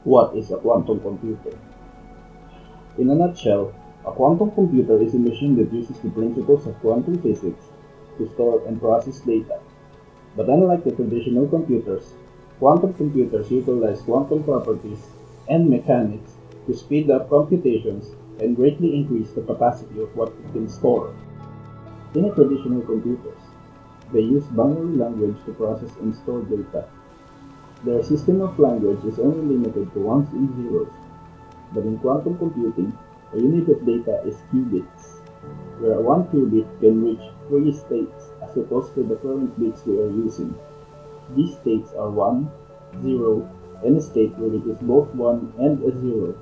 What is a quantum computer? In a nutshell, a quantum computer is a machine that uses the principles of quantum physics to store and process data. But unlike the traditional computers, quantum computers utilize quantum properties and mechanics to speed up computations and greatly increase the capacity of what it can store. In a traditional computers, they use binary language to process and store data. Their system of language is only limited to ones and zeros, but in quantum computing, a unit of data is qubits, where one qubit can reach 3 states as opposed to the current bits we are using. These states are 1, 0, and a state where it is both 1 and a 0.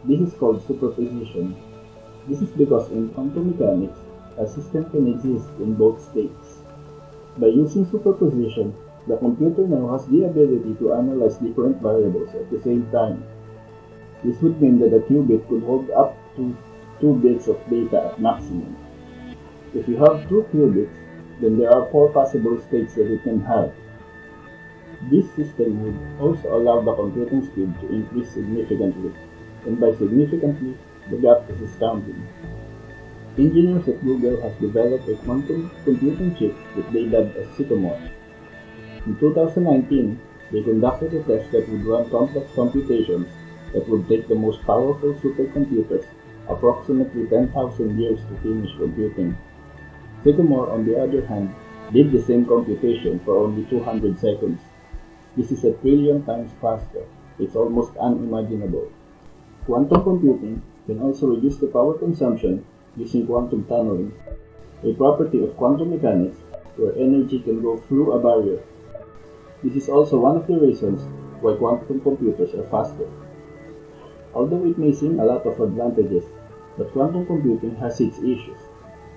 This is called superposition. This is because in quantum mechanics, a system can exist in both states. By using superposition, the computer now has the ability to analyze different variables at the same time. This would mean that a qubit could hold up to 2 bits of data at maximum. If you have 2 qubits, then there are 4 possible states that it can have. This system would also allow the computing speed to increase significantly, and by significantly, the gap is astounding. Engineers at Google have developed a quantum computing chip that they dubbed as Sycamore. In 2019, they conducted a test that would run complex computations that would take the most powerful supercomputers approximately 10,000 years to finish computing. Sycamore, on the other hand, did the same computation for only 200 seconds. This is a trillion times faster. It's almost unimaginable. Quantum computing can also reduce the power consumption using quantum tunneling, a property of quantum mechanics where energy can go through a barrier. This is also one of the reasons why quantum computers are faster. Although it may seem a lot of advantages, but quantum computing has its issues,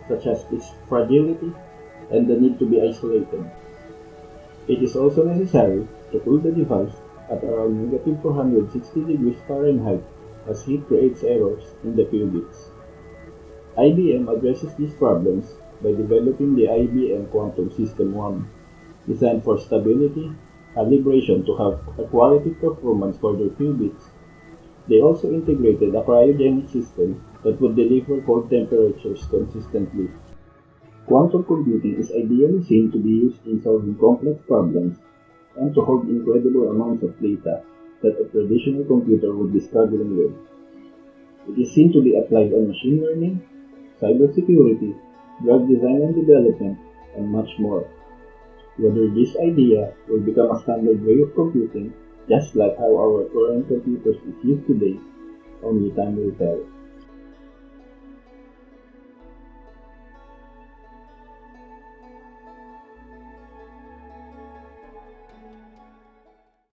such as its fragility and the need to be isolated. It is also necessary to cool the device at around negative 460 degrees Fahrenheit as heat creates errors in the qubits. IBM addresses these problems by developing the IBM Quantum System 1, designed for stability, calibration to have a quality performance for their qubits. They also integrated a cryogenic system that would deliver cold temperatures consistently. Quantum computing is ideally seen to be used in solving complex problems and to hold incredible amounts of data that a traditional computer would be struggling with. It is seen to be applied on machine learning, cybersecurity, drug design and development, and much more. Whether this idea will become a standard way of computing, just like how our current computers is used today, only time will tell.